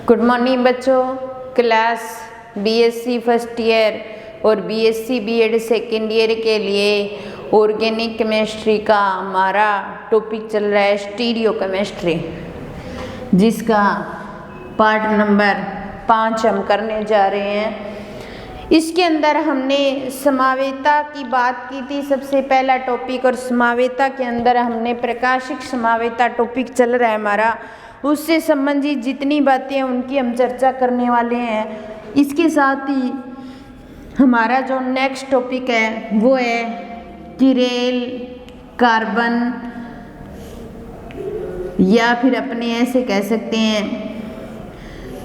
Good morning बच्चों। Class BSc first year और BSc BEd second year के लिए ऑर्गेनिक केमिस्ट्री का हमारा टॉपिक चल रहा है स्टीरियो केमिस्ट्री, जिसका पार्ट नंबर 5 हम करने जा रहे हैं। इसके अंदर हमने समावेता की बात की थी, सबसे पहला टॉपिक, और समावेता के अंदर हमने प्रकाशिक समावेता टॉपिक चल रहा है हमारा, उससे संबंधित जितनी बातें हैं उनकी हम चर्चा करने वाले हैं। इसके साथ ही हमारा जो नेक्स्ट टॉपिक है वो है किरेल कार्बन, या फिर अपने ऐसे कह सकते हैं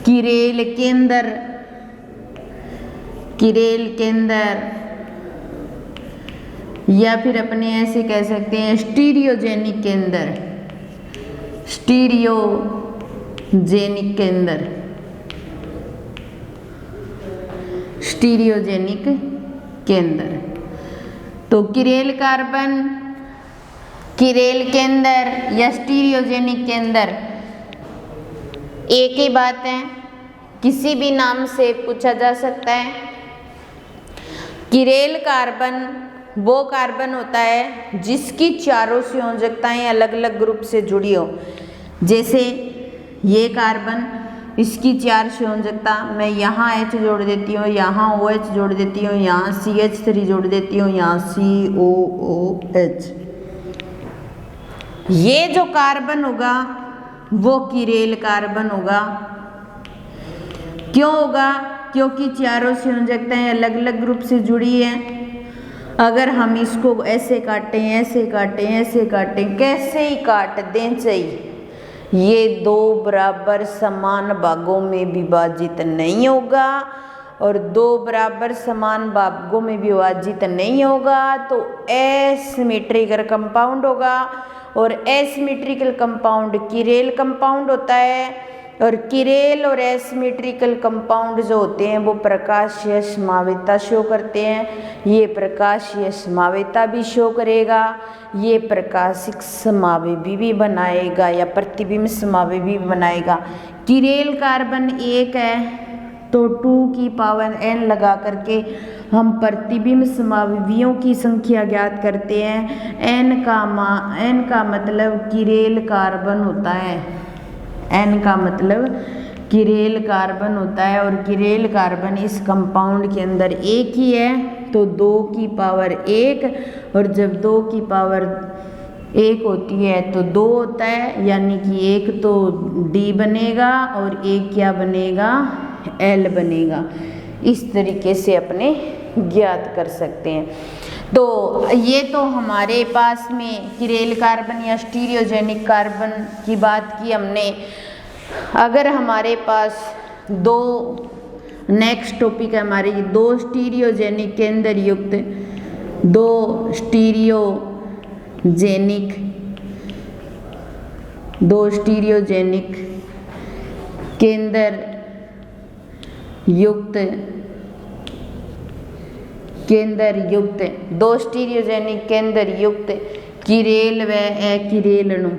किरेल केंद्र, किरेल केंद्र, या फिर अपने ऐसे कह सकते हैं स्टीरियोजेनिक केंद्र, स्टीरियोजेनिक केंद्र, स्टीरियोजेनिक केंद्र। तो किरेल कार्बन, किरेल केंद्र या स्टीरियोजेनिक केंद्र एक ही बात है, किसी भी नाम से पूछा जा सकता है। किरेल कार्बन वो कार्बन होता है जिसकी चारों संयोजकताएं अलग अलग ग्रुप से जुड़ी हो। जैसे ये कार्बन, इसकी 4 संयोजकता, मैं यहाँ H जोड़ देती हूँ, यहाँ OH जोड़ देती हूँ, यहाँ CH3 जोड़ देती हूँ, यहाँ COOH। ये जो कार्बन होगा वो किरेल कार्बन होगा। क्यों होगा? क्योंकि चारों संयोजकताएं अलग अलग ग्रुप से जुड़ी हैं। अगर हम इसको ऐसे काटें, ऐसे काटें, ऐसे काटें, कैसे ही काट दें चाहिए, ये 2 बराबर समान भागों में विभाजित नहीं होगा, और 2 बराबर समान भागों में विभाजित नहीं होगा तो एसिमेट्रिकल कंपाउंड होगा, और एसिमेट्रिकल कंपाउंड किरेल कंपाउंड होता है। और किरेल और एसिमेट्रिकल कंपाउंड जो होते हैं वो प्रकाशीय समावेता शो करते हैं। ये प्रकाशीय समावेता भी शो करेगा, ये प्रकाशिक समावेवी भी बनाएगा या प्रतिबिंब समावेवी भी बनाएगा। किरेल कार्बन 1 है तो 2 की पावर n लगा करके हम प्रतिबिंब समावेवियों की संख्या ज्ञात करते हैं। n का मतलब किरेल कार्बन होता है, n का मतलब किरेल कार्बन होता है, और किरेल कार्बन इस कंपाउंड के अंदर एक ही है तो 2 की पावर 1, और जब 2 की पावर 1 होती है तो 2 होता है, यानी कि 1 तो D बनेगा और 1 क्या बनेगा? L बनेगा। इस तरीके से अपने ज्ञात कर सकते हैं। तो ये तो हमारे पास में किरेल कार्बन या स्टीरियोजेनिक कार्बन की बात की हमने। अगर हमारे पास 2 नेक्स्ट टॉपिक है हमारे 2 स्टीरियोजेनिक केंद्र युक्त, 2 स्टीरियोजेनिक केंद्र युक्त 2 स्टीरियोजेनिक केंद्र युक्त किरेल व अकिरेल अणु,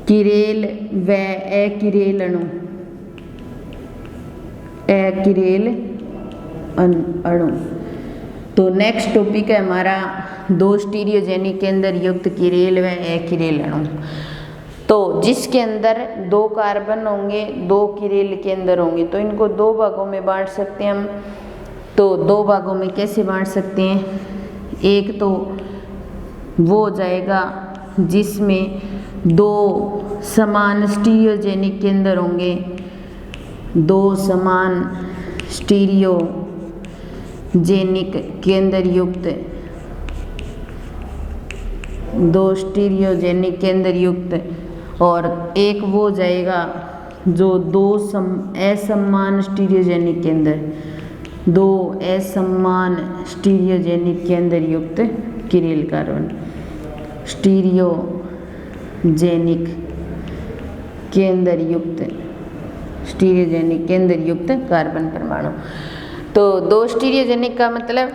किरेल व अकिरेल अणु, अकिरेल अणु। तो नेक्स्ट टॉपिक है हमारा 2 स्टीरियोजेनिक केंद्र युक्त किरेल व अकिरेल अणु। तो जिसके अंदर 2 कार्बन होंगे, 2 किरेल केंद्र होंगे, तो इनको 2 भागों में बांट सकते हैं हम। तो 2 भागों में कैसे बांट सकते हैं? एक तो वो हो जाएगा जिसमें 2 समान स्टीरियोजेनिक केंद्र होंगे, 2 समान स्टीरियोजेनिक केंद्र युक्त, 2 स्टीरियोजेनिक केंद्र युक्त, और एक वो हो जाएगा जो 2 असमान स्टीरियोजेनिक केंद्र, 2 असमान स्टीरियोजेनिक केंद्र युक्त किरेल कार्बन, स्टीरियोजेनिक केंद्र युक्त, स्टीरियोजेनिक केंद्र युक्त कार्बन परमाणु। तो 2 स्टीरियोजेनिक का मतलब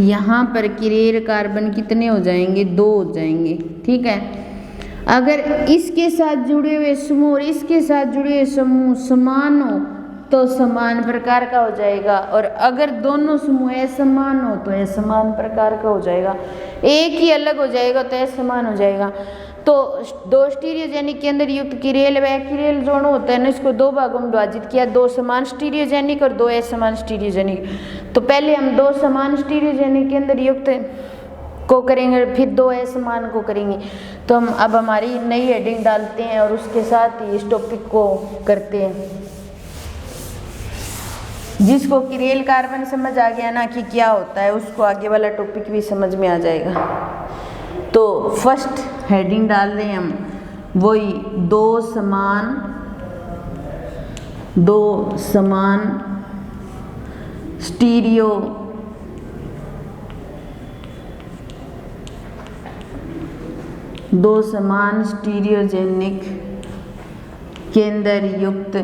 यहाँ पर किरेल कार्बन कितने हो जाएंगे? 2 हो जाएंगे, ठीक है। अगर इसके साथ जुड़े हुए समूह और इसके साथ जुड़े हुए समूह समान हो तो समान प्रकार का हो जाएगा, और अगर दोनों समूह असमान हो तो असमान प्रकार का हो जाएगा। एक ही अलग हो जाएगा तो असमान हो जाएगा। तो दो स्टीरियोजेनिक केंद्र युक्त किरेल व किरेल जोड़ होता है ना, इसको दो भागों में विभाजित किया, दो समान स्टीरियोजेनिक और दो असमान स्टीरियोजेनिक। तो पहले हम दो समान स्टीरियोजेनिक केंद्र युक्त को करेंगे, फिर दो असमान को करेंगे। तो हम अब हमारी नई हेडिंग डालते हैं और उसके साथ ही इस टॉपिक को करते हैं। जिसको किरेल कार्बन समझ आ गया ना कि क्या होता है, उसको आगे वाला टॉपिक भी समझ में आ जाएगा। तो फर्स्ट हेडिंग डाल रहे हैं हम वही दो समान स्टीरियोजेनिक केंद्र युक्त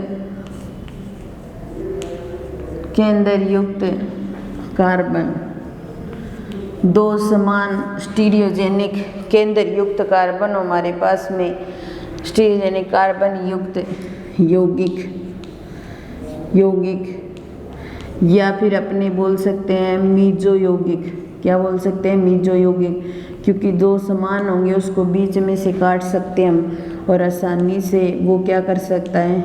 कार्बन, दो समान स्टीरियोजेनिक केंद्र युक्त कार्बन हमारे पास में स्टीरियोजेनिक कार्बन युक्त यौगिक या फिर अपने बोल सकते हैं मीजो यौगिक। क्या बोल सकते हैं? मीजो यौगिक, क्योंकि दो समान होंगे उसको बीच में से काट सकते हैं हम और आसानी से वो क्या कर सकता है,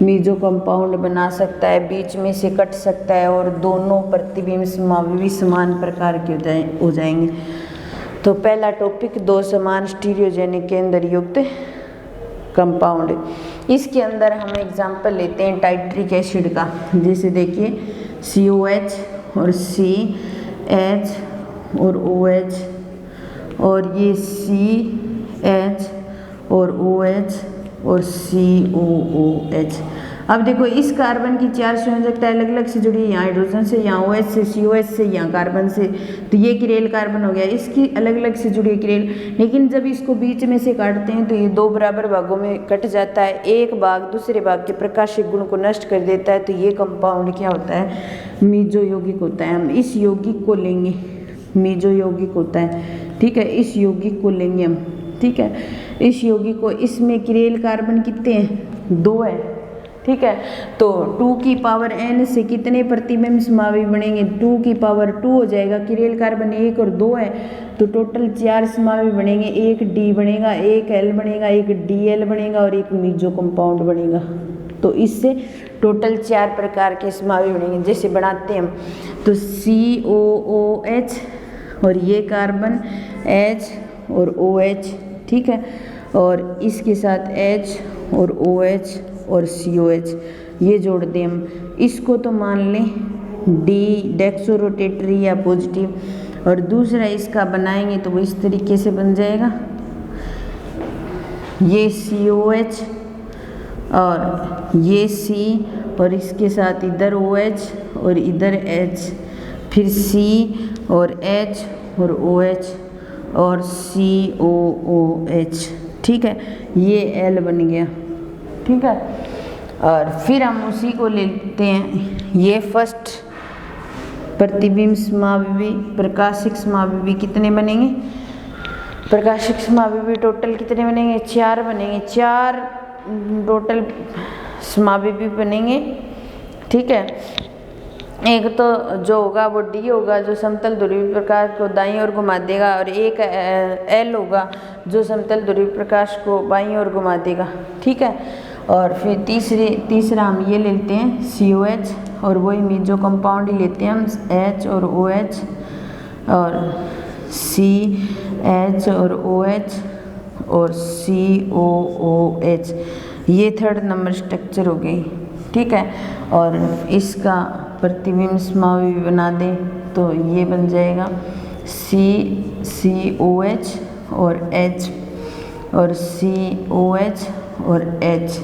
मीजो कंपाउंड बना सकता है, बीच में से कट सकता है और दोनों प्रतिबिंब समावयवी समान प्रकार के हो जाएंगे। तो पहला टॉपिक दो समान स्टीरियोजेनिक केंद्र युक्त कंपाउंड। इसके अंदर हम एग्जांपल लेते हैं टाइट्रिक एसिड का। जैसे देखिए COH और CH और OH, और ये CH और OH और COOH। अब देखो इस कार्बन की चार संयोजकता अलग अलग से जुड़ी है, यहाँ हाइड्रोजन से, यहाँ OH से, COH से, यहाँ कार्बन से। तो ये किरेल कार्बन हो गया, इसकी अलग अलग से जुड़ी है किरेल। लेकिन जब इसको बीच में से काटते हैं तो ये दो बराबर भागों में कट जाता है, एक भाग दूसरे भाग के प्रकाशिक गुण को नष्ट कर देता है। तो ये कंपाउंड क्या होता है? मीजो यौगिक होता है। हम इस यौगिक को लेंगे, मीजो यौगिक होता है, ठीक है। इस यौगिक को लेंगे हम, ठीक है। इस यौगिक को, इसमें किरेल कार्बन कितने हैं? 2 है, ठीक है। तो 2 की पावर n से कितने प्रतिबिंब समावयवी बनेंगे? 2 की पावर 2 हो जाएगा। किरेल कार्बन 1 और 2 है तो टोटल 4 समावयवी बनेंगे। एक D बनेगा, एक L बनेगा, एक DL बनेगा और एक मीजो कंपाउंड बनेगा। तो इससे टोटल 4 प्रकार के समावयवी बनेंगे। जैसे बनाते हैं हम, तो COOH और ये कार्बन H और OH, ठीक है, और इसके साथ H और OH और COH ये जोड़ दें हम। इसको तो मान लें D डेक्सोरोटेटरी या पॉजिटिव, और दूसरा इसका बनाएंगे तो वो इस तरीके से बन जाएगा। ये COH और ये C और इसके साथ इधर OH और इधर H, फिर C और H और OH और COOH, ठीक है। ये L बन गया, ठीक है। और फिर हम उसी को लेते हैं, ये फर्स्ट प्रतिबिंब समावयवी, प्रकाशिक समावयवी कितने बनेंगे? प्रकाशिक समावयवी टोटल कितने बनेंगे? 4 बनेंगे। 4 टोटल समावयवी बनेंगे, ठीक है। एक तो जो होगा वो D होगा जो समतल ध्रुवीय प्रकाश को दाईं ओर घुमा देगा, और एक L होगा जो समतल ध्रुवीय प्रकाश को बाईं ओर घुमा देगा, ठीक है। और फिर तीसरा हम ये लेते हैं COH, और वही मीजो कंपाउंड ही लेते हैं हम H और OH और CH और OH और COOH। ये थर्ड नंबर स्ट्रक्चर हो गई, ठीक है। और इसका प्रतिबिंब समावयवी बना दें तो ये बन जाएगा COH और H और COH और H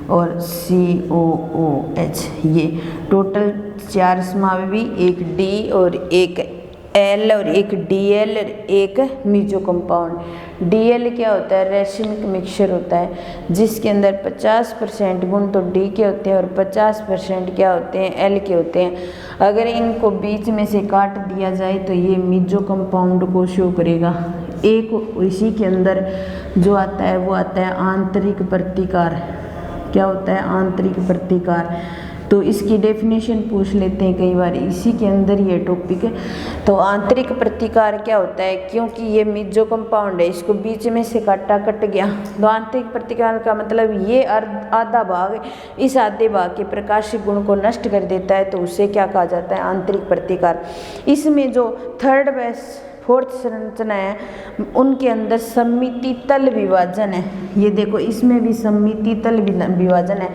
और COOH। ये टोटल 4 समावयवी, एक D और एक L और एक DL और एक मीजो कंपाउंड। DL क्या होता है? रेसिमिक मिक्सचर होता है, जिसके अंदर 50% गुण तो D के होते हैं और 50% क्या होते हैं? L के होते हैं। अगर इनको बीच में से काट दिया जाए तो ये मीजो कंपाउंड को शो करेगा। एक इसी के अंदर जो आता है वो आता है आंतरिक प्रतिकार। क्या होता है? आंतरिक प्रतिकार। तो इसकी डेफिनेशन पूछ लेते हैं कई बार, इसी के अंदर ये टॉपिक है। तो आंतरिक प्रतिकार क्या होता है? क्योंकि ये मिजो कंपाउंड है, इसको बीच में से काटा कट गया, तो आंतरिक प्रतिकार का मतलब ये आधा भाग इस आधे भाग के प्रकाशिक गुण को नष्ट कर देता है, तो उसे क्या कहा जाता है? आंतरिक प्रतिकार। इसमें जो थर्ड व फोर्थ संरचना है उनके अंदर सममिति तल विभाजन है। ये देखो इसमें भी सममिति तल विभाजन है,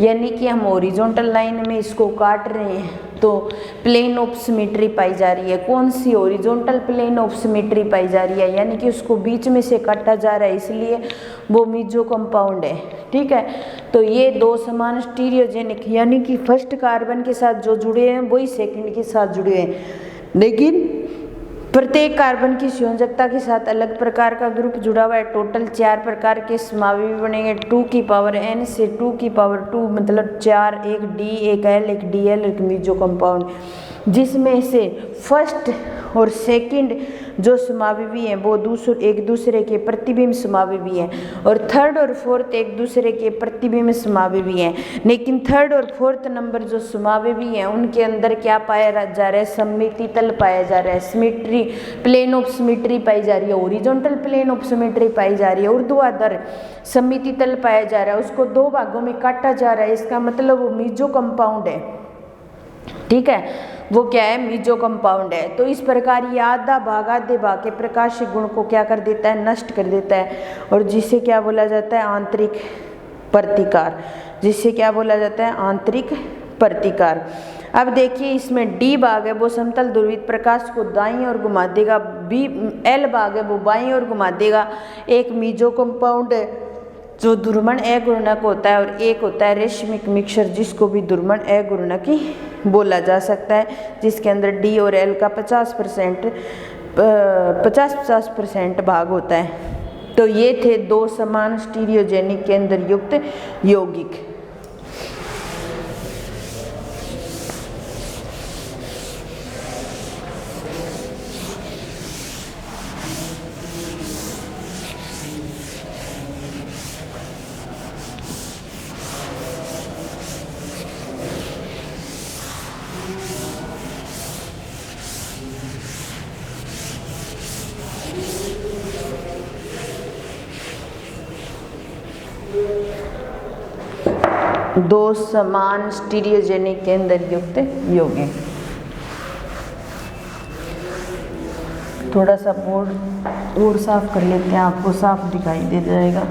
यानी कि हम हॉरिजॉन्टल लाइन में इसको काट रहे हैं तो प्लेन ऑफ सिमेट्री पाई जा रही है। कौन सी? हॉरिजॉन्टल प्लेन ऑफ सिमेट्री पाई जा रही है, यानी कि उसको बीच में से काटा जा रहा है, इसलिए वो मिजो कंपाउंड है। ठीक है, तो ये दो समान स्टीरियोजेनिक, यानी कि फर्स्ट कार्बन के साथ जो जुड़े हैं वही सेकंड के साथ जुड़े हैं, लेकिन प्रत्येक कार्बन की संयोजकता के साथ अलग प्रकार का ग्रुप जुड़ा हुआ है। टोटल 4 प्रकार के समावयवी बनेंगे, 2 की पावर n से 2 की पावर 2, मतलब 4, एक D, एक L, एक DL, एक मिजो कंपाउंड, जिसमें से फर्स्ट और सेकंड जो समावयवी हैं वो एक दूसरे के प्रतिबिंब समावयवी हैं, और थर्ड और फोर्थ एक दूसरे के प्रतिबिंब समावयवी हैं। लेकिन थर्ड और फोर्थ नंबर जो समावयवी हैं उनके अंदर क्या पाया जा रहा है? सममिति तल पाया जा रहा है, सिमेट्री, प्लेन ऑफ सिमेट्री पाई जा रही है, हॉरिजॉन्टल प्लेन ऑफ सिमेट्री पाई जा रही है, ऊर्ध्वाधर सममिति तल पाया जा रहा है, उसको 2 भागों में काटा जा रहा है, इसका मतलब वो मिजो कंपाउंड है। ठीक है, वो क्या है? मिजो कंपाउंड है। तो इस प्रकार ये आधे भाग के प्रकाशिक गुण को क्या कर देता है? नष्ट कर देता है, और जिसे क्या बोला जाता है? आंतरिक प्रतिकार। जिसे क्या बोला जाता है? आंतरिक प्रतिकार। अब देखिए इसमें डी भाग है वो समतल ध्रुवित प्रकाश को दाईं ओर घुमा देगा, बी एल भाग है वो बाईं ओर घुमा देगा। एक मिजो कंपाउंड है जो ध्रुवण अघूर्णक होता है, और एक होता है रेशमिक मिक्सचर जिसको भी ध्रुवण अघूर्णक ही बोला जा सकता है, जिसके अंदर डी और एल का 50-50% भाग होता है। तो ये थे 2 समान स्टीरियोजेनिक केंद्र युक्त यौगिक। दो समान स्टीरियोजेनिक केंद्र युक्त यौगिक। थोड़ा सा बोर्ड और साफ कर लेते हैं, आपको साफ दिखाई दे जाएगा।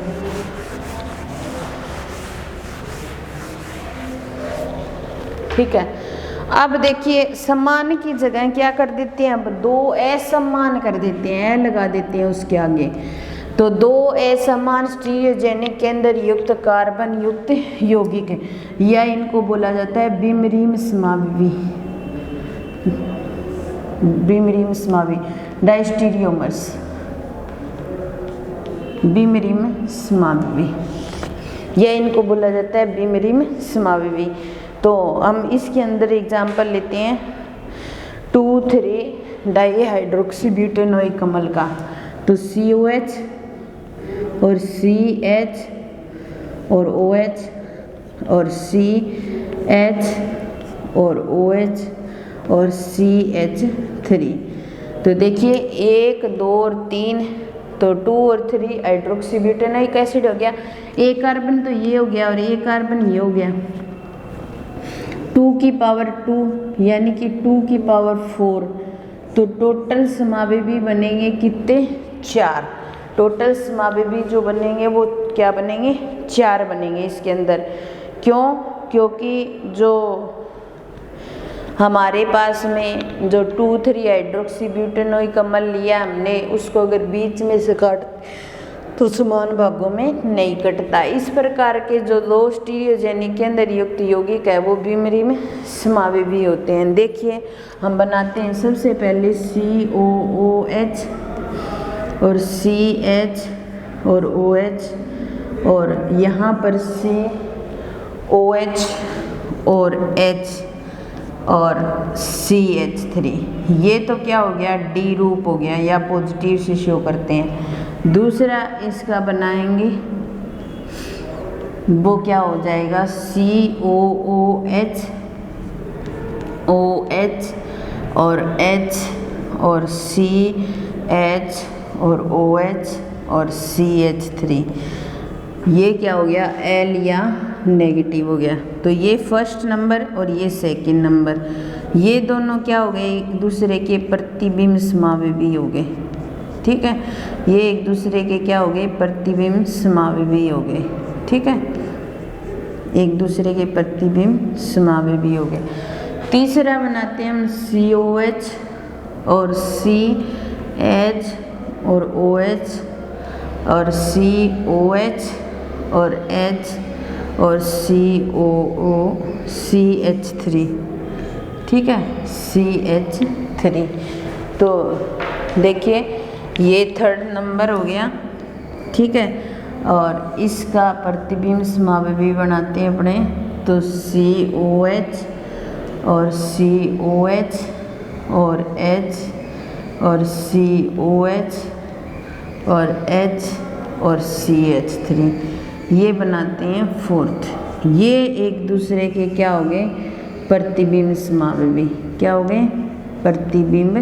ठीक है, अब देखिए समान की जगह क्या कर देते हैं? अब 2 असमान कर देते हैं, लगा देते हैं उसके आगे। तो 2 असमान स्टीरियोजेनिक केंद्र युक्त कार्बन युक्त यौगिक, या इनको बोला जाता है बिमरीम समावयवी, बिमरीम समावयवी डायस्टीरियोमर्स, बिमरीम समावयवी, या इनको बोला जाता है बिमरीम समावयवी। तो हम इसके अंदर एग्जाम्पल लेते हैं 2,3 डाईहाइड्रोक्सीब्यूटेनोइक अम्ल का। तो COH और CH और OH और CH और OH और CH3। तो देखिए 1, 2 और 3, तो 2 और 3 हाइड्रोक्सीब्यूटेनोइक एसिड हो गया। एक कार्बन तो ये हो गया और एक कार्बन ये हो गया। 2 की पावर 2 यानी कि 2 की पावर 4, तो टोटल समावयवी बनेंगे कितने? 4। टोटल समावयवी जो बनेंगे वो क्या बनेंगे? 4 बनेंगे इसके अंदर। क्यों? क्योंकि जो हमारे पास में जो 2,3 हाइड्रोक्सीब्यूटेनोइक अम्ल लिया हमने, उसको अगर बीच में से काट तो समान भागों में नहीं कटता। इस प्रकार के जो 2 स्टीरियोजेनिक केंद्र युक्त यौगिक है वो बिमरीम समावयवी होते हैं। देखिए हम बनाते हैं, सबसे पहले COOH और CH और OH, और यहाँ पर COH और H, और CH3। ये तो क्या हो गया, डी रूप हो गया या पॉजिटिव से शो करते हैं। दूसरा इसका बनाएंगे वो क्या हो जाएगा, COOH, OH और H और CH और OH और CH3। ये क्या हो गया, L या नेगेटिव हो गया। तो ये फर्स्ट नंबर और ये सेकंड नंबर, ये दोनों क्या हो गए, एक दूसरे के प्रतिबिंब समावेशी हो गए। ठीक है, ये एक दूसरे के क्या हो गए, प्रतिबिंब समावेशी हो गए। ठीक है, एक दूसरे के प्रतिबिंब समावेशी हो गए। तीसरा बनाते हैं हम COH और CH और OH और COH और H और COO CH3। ठीक है, CH3। तो देखिए ये थर्ड नंबर हो गया। ठीक है, और इसका प्रतिबिंब समावेशी बनाते हैं अपने, तो COH और COH और H और COH और H और CH3, ये बनाते हैं फोर्थ। ये एक दूसरे के क्या हो गए, प्रतिबिंब समावेशी। क्या हो गए, प्रतिबिंब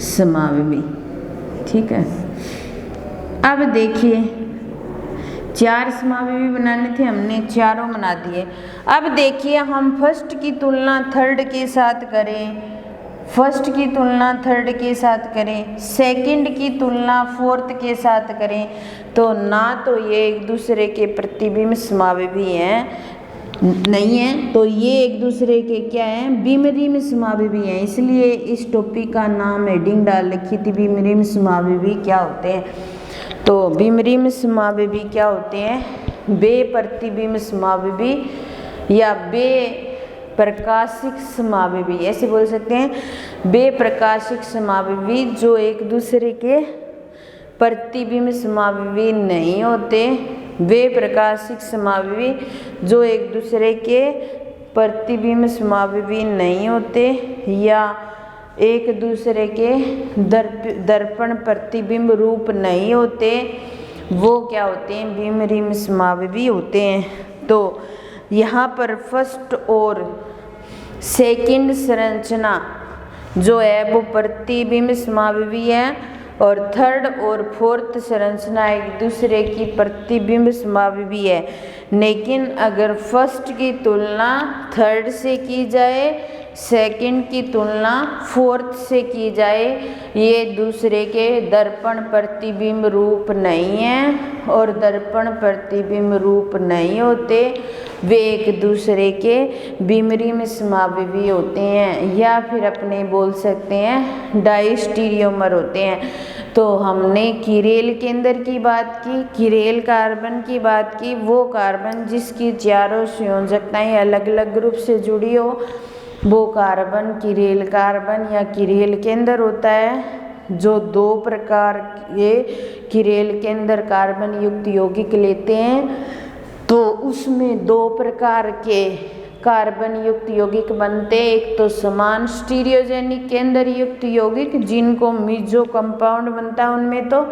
समावेशी। ठीक है, अब देखिए 4 समावेशी बनाने थे, हमने चारों बना दिए। अब देखिए हम फर्स्ट की तुलना थर्ड के साथ करें, फर्स्ट की तुलना थर्ड के साथ करें, सेकंड की तुलना फोर्थ के साथ करें, तो ना तो ये एक दूसरे के प्रतिबिंब समावेशी हैं, नहीं है, तो ये एक दूसरे के क्या हैं, बिंब समावेशी हैं। इसलिए इस टॉपिक का नाम हेडिंग डाल रखी थी बिंब समावेशी क्या होते हैं। तो बिंब समावेशी क्या होते हैं, बे प्रतिबिंब समावेशी या बे प्रकाशिक समावेशी, ऐसे बोल सकते हैं, बे प्रकाशिक समावेशी जो एक दूसरे के प्रतिबिंब समावेशी नहीं होते, वे प्रकाशिक समावेशी जो एक दूसरे के प्रतिबिंब समावेशी नहीं होते या एक दूसरे के दर्पण प्रतिबिंब रूप नहीं होते, वो क्या होते हैं, बिंब समावेशी होते हैं। तो यहाँ पर फर्स्ट और सेकंड संरचना जो है वो प्रतिबिंब समावेशी है और थर्ड और फोर्थ संरचना एक दूसरे की प्रतिबिंब समावेशी है। लेकिन अगर फर्स्ट की तुलना थर्ड से की जाए, सेकंड की तुलना फोर्थ से की जाए, ये दूसरे के दर्पण प्रतिबिंब रूप नहीं है और दर्पण प्रतिबिंब रूप नहीं होते, वे एक दूसरे के बिंब समावेशी होते हैं या फिर अपने बोल सकते हैं डायस्टीरियोमर होते हैं। तो हमने किरेल केंद्र की बात की, किरेल कार्बन की बात की, वो कार्बन जिसकी चारों संयोजकताएं अलग अलग ग्रुप से जुड़ी हो, वो कार्बन किरेल कार्बन या किरेल केंद्र होता है। जो 2 प्रकार के किरेल केंद्र कार्बन युक्त यौगिक लेते हैं, तो उसमें 2 प्रकार के कार्बन युक्त यौगिक बनते हैं। एक तो समान स्टीरियोजेनिक केंद्र युक्त यौगिक जिनको मीजो कंपाउंड बनता है, उनमें तो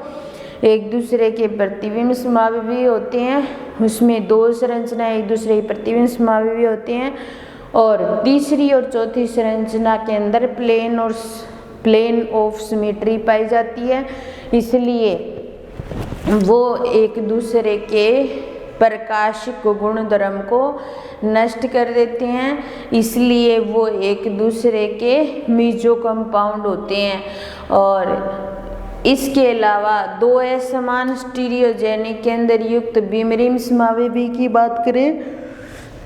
एक दूसरे के प्रतिबिंब समावेशी होते हैं, उसमें 2 संरचनाएं एक दूसरे के प्रतिबिंब समावेशी होते हैं। और तीसरी और चौथी संरचना के अंदर प्लेन ऑफ सिमेट्री पाई जाती है, इसलिए वो एक दूसरे के प्रकाशिक गुणधर्म को नष्ट कर देते हैं, इसलिए वो एक दूसरे के मीजो कंपाउंड होते हैं। और इसके अलावा 2 असमान स्टीरियोजेनिक केंद्र युक्त बिंब समावेशी की बात करें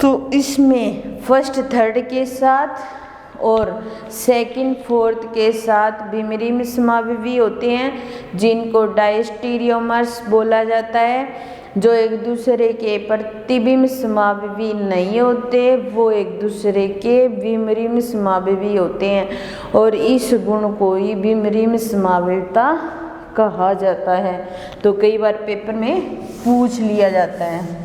तो इसमें फर्स्ट थर्ड के साथ और सेकंड फोर्थ के साथ बिंब समावेशी होते हैं, जिनको डायस्टीरियोमर्स बोला जाता है। जो एक दूसरे के प्रतिबिंब समावेशी नहीं होते, वो एक दूसरे के बिंब समावेशी होते हैं और इस गुण को ही बिंब समावेशिता कहा जाता है। तो कई बार पेपर में पूछ लिया जाता है।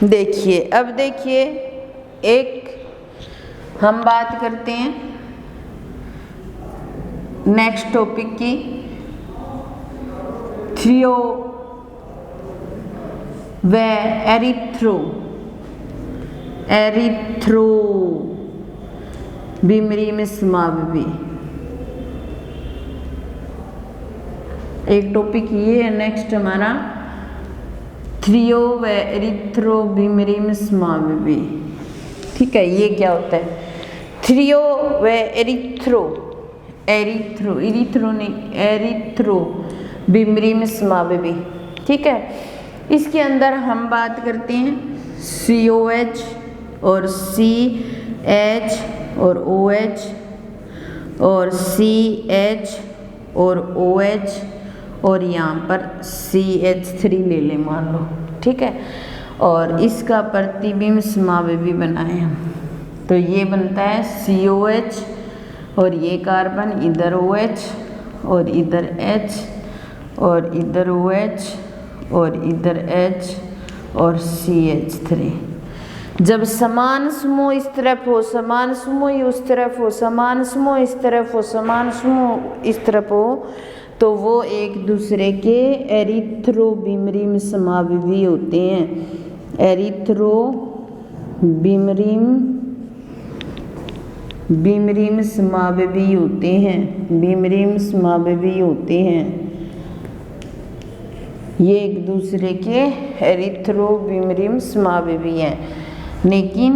देखिए अब देखिए एक हम बात करते हैं नेक्स्ट टॉपिक की, थ्रियो व एरिथ्रो बीमरी समाववी। एक टॉपिक ये है नेक्स्ट हमारा, थ्रियो व एरिथ्रो बीमरी समाववी। ठीक है, ये क्या होता है? थ्रियो व एरिथ्रो बीमरी समाववी। ठीक है, इसके अंदर हम बात करते हैं COH और CH और OH और CH और OH और यहाँ पर CH3 ले लें मान लो। ठीक है, और इसका प्रतिबिंब समावयवी बनाए हम, तो ये बनता है COH और ये कार्बन इधर OH और इधर H और इधर OH और इधर H और CH3। जब समान समूह इस तरफ हो, समान समूह उस तरफ हो, समान समूह इस तरफ हो, समान समूह इस तरफ हो, तो वो एक दूसरे के एरिथ्रो बीमरी समावयवी होते हैं। एरिथ्रो बीमरी समावयवी होते हैं, बीमरी समावयवी होते हैं। ये एक दूसरे के एरिथ्रो बीमरी समावयवी हैं। लेकिन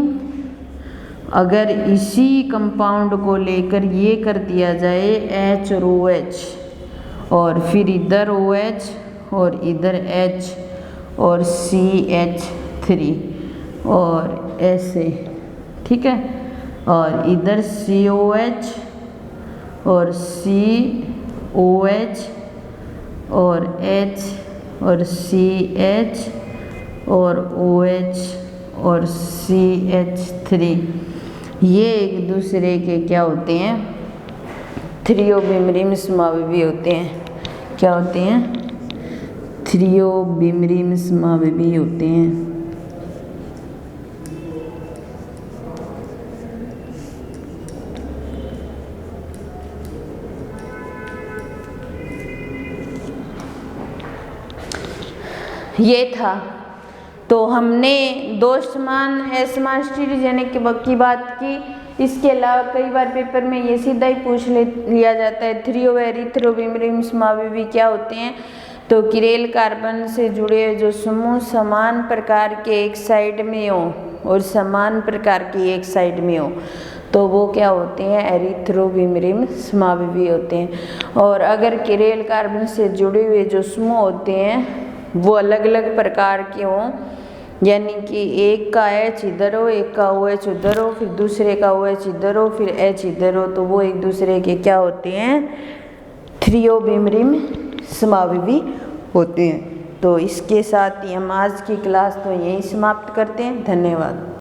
अगर इसी कंपाउंड को लेकर ये कर दिया जाए H और OH और फिर इधर OH और इधर H और CH3 और ऐसे, ठीक है, और इधर COH और COH और H और CH और OH और CH3, ये एक दूसरे के क्या होते हैं? थ्रियो बीमरी समावयवी होते हैं। क्या होते हैं? थ्रियो बीमरी समावयवी होते हैं। ये था, तो हमने दो समान असमान स्टीरियोजेनिक की बात की। इसके अलावा कई बार पेपर में ये सीधा ही पूछ लिया जाता है थ्रियो व एरिथ्रो बीमरी समावयवी क्या होते हैं। तो किरेल कार्बन से जुड़े हुए जो समूह समान प्रकार के एक साइड में हो और समान प्रकार की एक साइड में हो, तो वो क्या होते हैं? एरिथ्रो बीमरी समावयवी होते हैं। और अगर किरेल कार्बन से जुड़े हुए जो समूह होते हैं वो अलग अलग प्रकार के हों, यानी कि एक का H इधर हो, एक का OH उधर हो, फिर दूसरे का OH इधर हो, फिर H इधर हो, तो वो एक दूसरे के क्या होते हैं? थ्रियो बीमरी समावयवी होते हैं। तो इसके साथ ही हम आज की क्लास तो यहीं समाप्त करते हैं। धन्यवाद।